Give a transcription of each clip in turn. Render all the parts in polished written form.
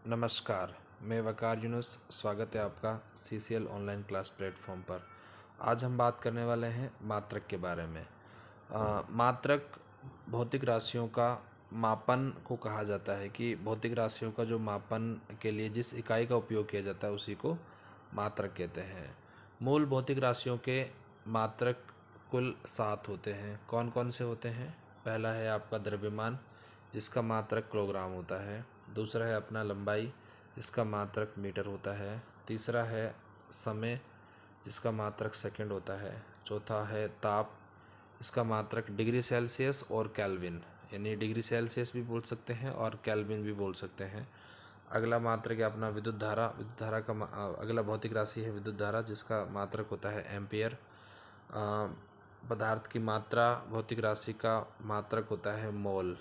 नमस्कार, मैं वकार यूनुस। स्वागत है आपका CCL ऑनलाइन क्लास प्लेटफॉर्म पर। आज हम बात करने वाले हैं मात्रक के बारे में। मात्रक भौतिक राशियों का मापन को कहा जाता है कि भौतिक राशियों का जो मापन के लिए जिस इकाई का उपयोग किया जाता है उसी को मात्रक कहते हैं। मूल भौतिक राशियों के मात्रक कुल 7 होते हैं। कौन कौन से होते हैं? पहला है आपका द्रव्यमान, जिसका मात्रक किलोग्राम होता है। दूसरा है अपना लंबाई, जिसका मात्रक मीटर होता है। तीसरा है समय, जिसका मात्रक सेकंड होता है। चौथा है ताप, इसका मात्रक डिग्री सेल्सियस और केल्विन, यानी डिग्री सेल्सियस भी बोल सकते हैं और केल्विन भी बोल सकते हैं। अगला मात्रक है अपना विद्युत धारा। विद्युत धारा का अगला भौतिक राशि है विद्युत धारा, जिसका मात्रक होता है एम्पियर। पदार्थ की मात्रा भौतिक राशि का मात्रक होता है मोल।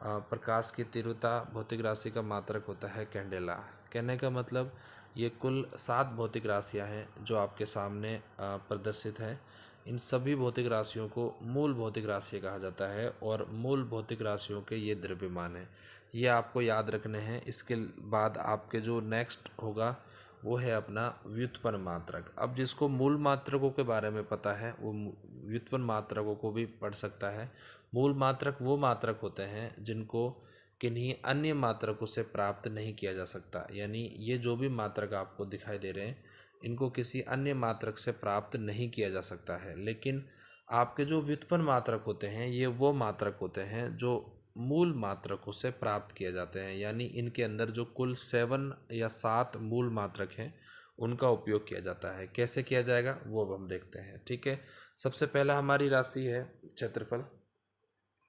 प्रकाश की तीव्रता भौतिक राशि का मात्रक होता है कैंडेला। कहने का मतलब ये कुल 7 भौतिक राशियां हैं जो आपके सामने प्रदर्शित हैं। इन सभी भौतिक राशियों को मूल भौतिक राशि कहा जाता है और मूल भौतिक राशियों के ये द्रव्यमान हैं। ये आपको याद रखने हैं। इसके बाद आपके जो नेक्स्ट होगा वो है अपना व्युत्पन्न मात्रक। अब जिसको मूल मात्रकों के बारे में पता है वो व्युत्पन्न मात्रकों को भी पढ़ सकता है। मूल मात्रक वो मात्रक होते हैं जिनको किन्हीं अन्य मात्रकों से प्राप्त नहीं किया जा सकता, यानी ये जो भी मात्रक आपको दिखाई दे रहे हैं इनको किसी अन्य मात्रक से प्राप्त नहीं किया जा सकता है। लेकिन आपके जो व्युत्पन्न मात्रक होते हैं ये वो मात्रक होते हैं जो मूल मात्रकों से प्राप्त किए जाते हैं, यानी इनके अंदर जो कुल 7 या 7 मूल मात्रक हैं उनका उपयोग किया जाता है। कैसे किया जाएगा वो अब हम देखते हैं। ठीक है, सबसे पहला हमारी राशि है क्षेत्रफल।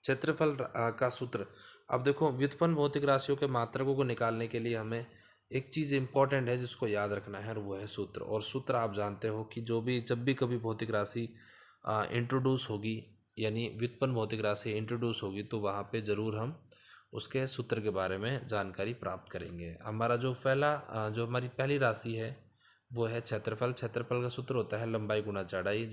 क्षेत्रफल का सूत्र। अब देखो, व्युत्पन्न भौतिक राशियों के मात्रकों को निकालने के लिए हमें एक चीज़ इंपॉर्टेंट है जिसको याद रखना है, और वो है सूत्र। और सूत्र आप जानते हो कि जब भी कभी भौतिक राशि इंट्रोड्यूस होगी, यानी व्युत्पन्न भौतिक राशि इंट्रोड्यूस होगी, तो वहाँ पे ज़रूर हम उसके सूत्र के बारे में जानकारी प्राप्त करेंगे। हमारा जो हमारी पहली राशि है वो है क्षेत्रफल। क्षेत्रफल का सूत्र होता है लंबाई गुना चौड़ाई,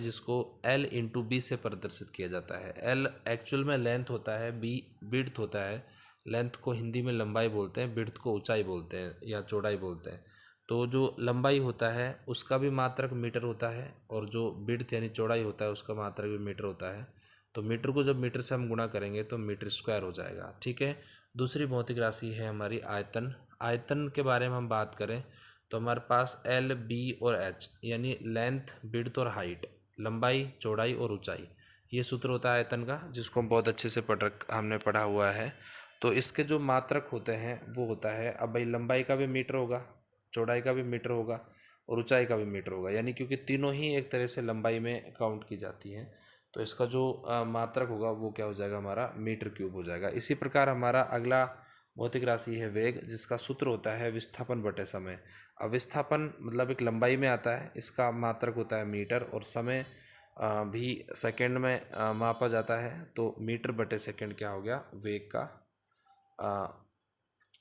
जिसको L इंटू बी से प्रदर्शित किया जाता है। L एक्चुअल में लेंथ होता है, बी विड्थ होता है। लेंथ को हिंदी में लंबाई बोलते हैं, विड्थ को ऊंचाई बोलते हैं या चौड़ाई बोलते हैं। तो जो लंबाई होता है उसका भी मात्रक मीटर होता है, और जो विड्थ यानी चौड़ाई होता है उसका मात्रक भी मीटर होता है। तो मीटर को जब मीटर से हम गुणा करेंगे तो मीटर स्क्वायर हो जाएगा। ठीक है, दूसरी भौतिक राशि है हमारी आयतन। आयतन के बारे में हम बात करें तो हमारे पास L, B और H, यानी लेंथ, विड्थ और हाइट, लंबाई, चौड़ाई और ऊंचाई, ये सूत्र होता है आयतन का, जिसको हम बहुत अच्छे से हमने पढ़ा हुआ है। तो इसके जो मात्रक होते हैं वो होता है, अब भाई लंबाई का भी मीटर होगा, चौड़ाई का भी मीटर होगा और ऊंचाई का भी मीटर होगा, यानी क्योंकि तीनों ही एक तरह से लंबाई में काउंट की जाती हैं। तो इसका जो मात्रक होगा वो क्या हो जाएगा, हमारा मीटर क्यूब हो जाएगा। इसी प्रकार हमारा अगला भौतिक राशि है वेग, जिसका सूत्र होता है विस्थापन बटे समय। अब विस्थापन मतलब एक लंबाई में आता है, इसका मात्रक होता है मीटर, और समय भी सेकंड में मापा जाता है। तो मीटर बटे सेकंड क्या हो गया, वेग का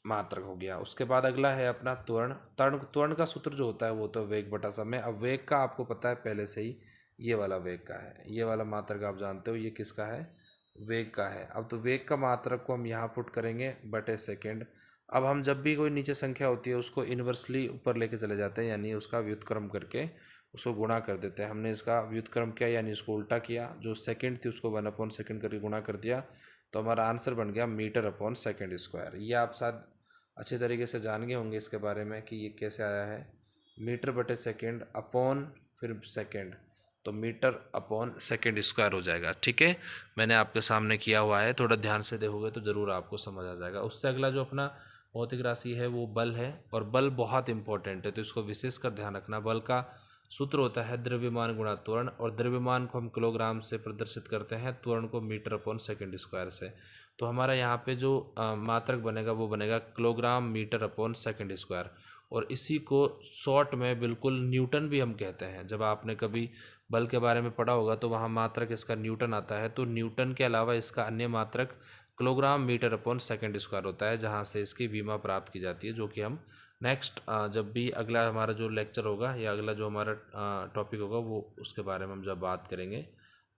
मात्रक हो गया। उसके बाद अगला है अपना त्वरण। त्वरण का सूत्र जो होता है वो तो वेग बटा समय। अब वेग का आपको पता है पहले से ही, ये वाला वेग का है, ये वाला मात्रक आप जानते हो, ये किसका है, वेग का है। अब तो वेग का मात्रक को हम यहाँ पुट करेंगे बटे सेकंड। अब हम जब भी कोई नीचे संख्या होती है उसको इन्वर्सली ऊपर लेके चले जाते हैं, यानी उसका व्युत्क्रम करके उसको गुणा कर देते हैं। हमने इसका व्युत्क्रम किया यानी इसको उल्टा किया, जो सेकंड थी उसको 1/सेकंड करके गुणा कर दिया, तो हमारा आंसर बन गया मीटर अपॉन सेकंड स्क्वायर। ये आप शायद अच्छे तरीके से जान गए होंगे इसके बारे में कि ये कैसे आया है, मीटर बटे सेकंड अपॉन फिर सेकंड, तो मीटर अपॉन सेकंड स्क्वायर हो जाएगा। ठीक है, मैंने आपके सामने किया हुआ है, थोड़ा ध्यान से देखोगे तो ज़रूर आपको समझ आ जाएगा। उससे अगला जो अपना भौतिक राशि है वो बल है, और बल बहुत इंपॉर्टेंट है तो इसको विशेष कर ध्यान रखना। बल का सूत्र होता है द्रव्यमान गुणा त्वरण, और द्रव्यमान को हम किलोग्राम से प्रदर्शित करते हैं, त्वरण को मीटर अपॉन सेकंड स्क्वायर से। तो हमारा यहाँ पे जो मात्रक बनेगा वो बनेगा kilogram metre upon second square, और इसी को शॉर्ट में बिल्कुल न्यूटन भी हम कहते हैं। जब आपने कभी बल के बारे में पढ़ा होगा तो वहाँ मात्रक इसका न्यूटन आता है, तो न्यूटन के अलावा इसका अन्य मात्रक kilogram metre upon second square होता है, जहाँ से इसकी विमा प्राप्त की जाती है, जो कि हम नेक्स्ट जब भी अगला हमारा जो लेक्चर होगा या अगला जो हमारा टॉपिक होगा वो उसके बारे में हम जब बात करेंगे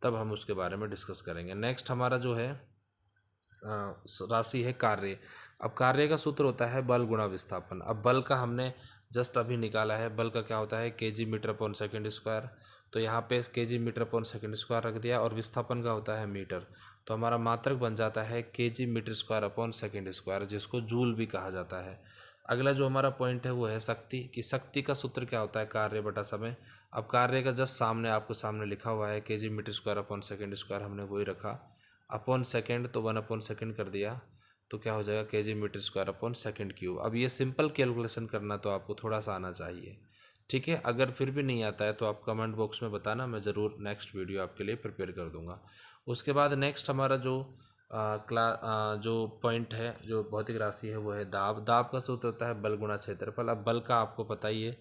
तब हम उसके बारे में डिस्कस करेंगे। नेक्स्ट हमारा जो है राशि है कार्य। अब कार्य का सूत्र होता है बल गुणा विस्थापन। अब बल का हमने जस्ट अभी निकाला है, बल का क्या होता है KG metre upon second square, तो यहाँ पे KG metre upon second square रख दिया, और विस्थापन का होता है मीटर, तो हमारा मात्रक बन जाता है KG metre square upon second square, जिसको जूल भी कहा जाता है। अगला जो हमारा पॉइंट है वो है शक्ति, कि शक्ति का सूत्र क्या होता है कार्य बटा समय। अब कार्य का जस्ट सामने आपको सामने लिखा हुआ है KG metre square upon second square, हमने वही रखा, अपॉन सेकेंड तो 1/सेकेंड कर दिया, तो क्या हो जाएगा KG metre square upon second cube. अब ये सिंपल कैलकुलेशन करना तो आपको थोड़ा सा आना चाहिए, ठीक है। अगर फिर भी नहीं आता है तो आप कमेंट बॉक्स में बताना, मैं ज़रूर नेक्स्ट वीडियो आपके लिए प्रिपेयर कर दूंगा। उसके बाद नेक्स्ट हमारा जो जो पॉइंट है, जो भौतिक राशि है, वो है दाब। दाब का सूत्र होता है बल गुणा क्षेत्रफल। अब बल का आपको पता ही है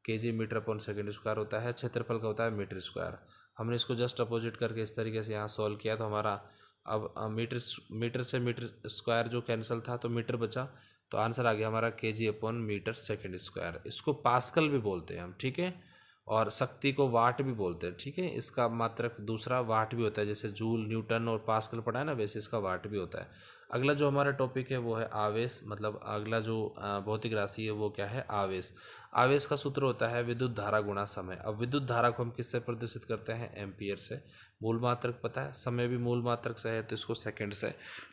KG metre upon second square होता है, क्षेत्रफल का होता है मीटर स्क्वायर। हमने इसको जस्ट अपोजिट करके इस तरीके से यहाँ सॉल्व किया, तो हमारा अब मीटर से मीटर स्क्वायर जो कैंसिल था तो मीटर बचा, तो आंसर आ गया हमारा KG upon metre second square. इसको पास्कल भी बोलते हैं हम, ठीक है, और शक्ति को वाट भी बोलते हैं, ठीक है। इसका मात्रक दूसरा वाट भी होता है, जैसे जूल, न्यूटन और पास्कल पढ़ा है ना, वैसे इसका वाट भी होता है। अगला जो हमारा टॉपिक है वो है आवेश, मतलब अगला जो भौतिक राशि है वो क्या है आवेश। आवेश का सूत्र होता है विद्युत धारा गुणा समय। अब विद्युत धारा को हम किससे प्रदर्शित करते हैं एम्पियर से। मूल मात्रक पता है, समय भी मूल मात्रक से है तो इसको सेकंड से,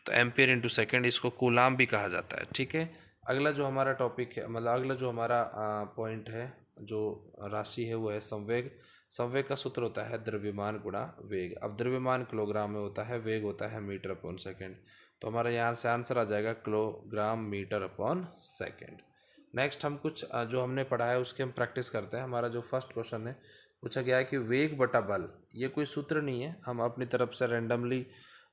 तो एम्पियर इंटू सेकेंड, इसको कूलाम भी कहा जाता है, ठीक है। अगला जो हमारा टॉपिक है, मतलब अगला जो हमारा पॉइंट है, जो राशि है वो है संवेग। संवेग का सूत्र होता है द्रव्यमान गुणा वेग। अब द्रव्यमान किलोग्राम में होता है, वेग होता है मीटर अपॉन सेकेंड, तो हमारा यहाँ से आंसर आ जाएगा kilogram metre upon second. Next हम कुछ जो हमने पढ़ा है उसके हम प्रैक्टिस करते हैं। हमारा जो फर्स्ट क्वेश्चन है पूछा गया है कि वेग बटा बल, ये कोई सूत्र नहीं है, हम अपनी तरफ से रैंडमली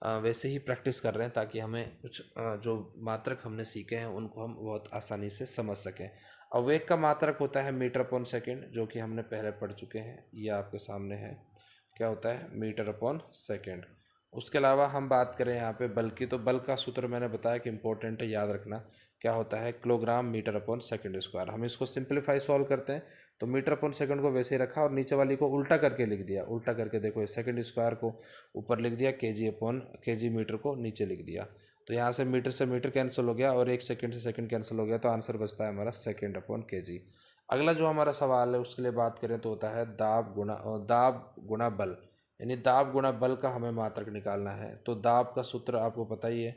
वैसे ही प्रैक्टिस कर रहे हैं ताकि हमें कुछ जो मात्रक हमने सीखे हैं उनको हम बहुत आसानी से समझ सकें। अब वेग का मात्रक होता है मीटर अपॉन सेकेंड, जो कि हमने पहले पढ़ चुके हैं, ये आपके सामने है, क्या होता है मीटर अपॉन सेकेंड। उसके अलावा हम बात करें यहाँ पे बल की, तो बल का सूत्र मैंने बताया कि इंपॉर्टेंट है, याद रखना, क्या होता है kilogram metre upon second square. हम इसको सिंप्लीफाई सॉल्व करते हैं, तो मीटर अपॉन सेकंड को वैसे ही रखा और नीचे वाली को उल्टा करके लिख दिया। उल्टा करके देखो, सेकंड स्क्वायर को ऊपर लिख दिया, केजी अपॉन केजी मीटर को नीचे लिख दिया, तो यहाँ से मीटर कैंसिल हो गया और एक सेकंड से सेकंड कैंसिल हो गया, तो आंसर बचता है हमारा सेकंड अपॉन केजी। अगला जो हमारा सवाल है उसके लिए बात करें तो होता है दाब गुणा बल, यानी दाब गुणा बल का हमें मात्रक निकालना है। तो दाब का सूत्र आपको पता ही है,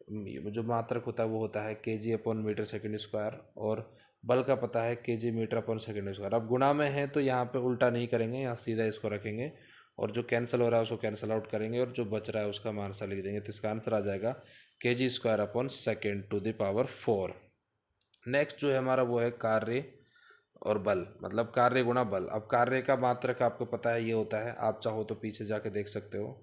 जो मात्रक होता है वो होता है KG upon metre second square, और बल का पता है KG metre upon second square. अब गुणा में है तो यहाँ पे उल्टा नहीं करेंगे, यहाँ सीधा इसको रखेंगे और जो कैंसिल हो रहा है उसको कैंसिल आउट करेंगे और जो बच रहा है उसका आंसर लिख देंगे, तो इसका आंसर आ जाएगा KG square upon second to the power 4। Next जो है हमारा वो है कार्य और बल, मतलब कार्य गुणा बल। अब कार्य का मात्रक आपको पता है ये होता है, आप चाहो तो पीछे जाके देख सकते हो,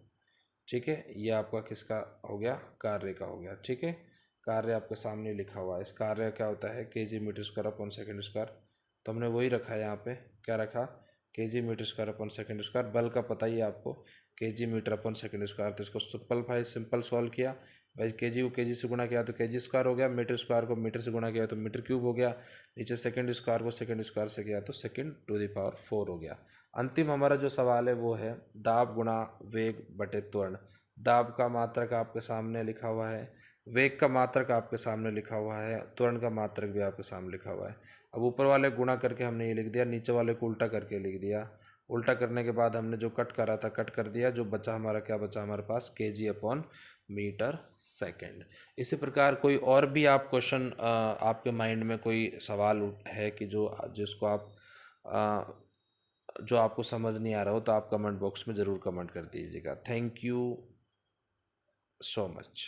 ठीक है, ये आपका किसका हो गया कार्य का हो गया, ठीक है, कार्य आपके सामने लिखा हुआ है। इस कार्य क्या होता है KG metre square upon second square, तो हमने वही रखा है यहाँ पे, क्या रखा KG metre square upon second square. बल का पता ही है आपको KG metre upon second square, तो इसको सिंपल सॉल्व किया भाई, केजी को केजी से गुणा किया तो केजी स्क्वायर हो गया, मीटर स्क्वायर को मीटर से गुणा किया तो मीटर क्यूब हो गया, नीचे सेकेंड स्क्वायर को सेकेंड स्क्वायर से किया तो सेकेंड टू द पावर 4 हो गया। अंतिम हमारा जो सवाल है वो है दाब गुणा वेग बटे त्वरण। दाब का मात्रक आपके सामने लिखा हुआ है, वेग का मात्रक आपके सामने लिखा हुआ है, त्वरण का मात्रक भी आपके सामने लिखा हुआ है। अब ऊपर वाले गुणा करके हमने ये लिख दिया, नीचे वाले को उल्टा करके लिख दिया, उल्टा करने के बाद हमने जो कट करा था कट कर दिया, जो बचा हमारा क्या बचा हमारे पास केजी अपॉन मीटर सेकेंड। इसी प्रकार कोई और भी आप क्वेश्चन आपके माइंड में कोई सवाल है कि जिसको आप जो आपको समझ नहीं आ रहा हो तो आप कमेंट बॉक्स में ज़रूर कमेंट कर दीजिएगा। Thank you so much।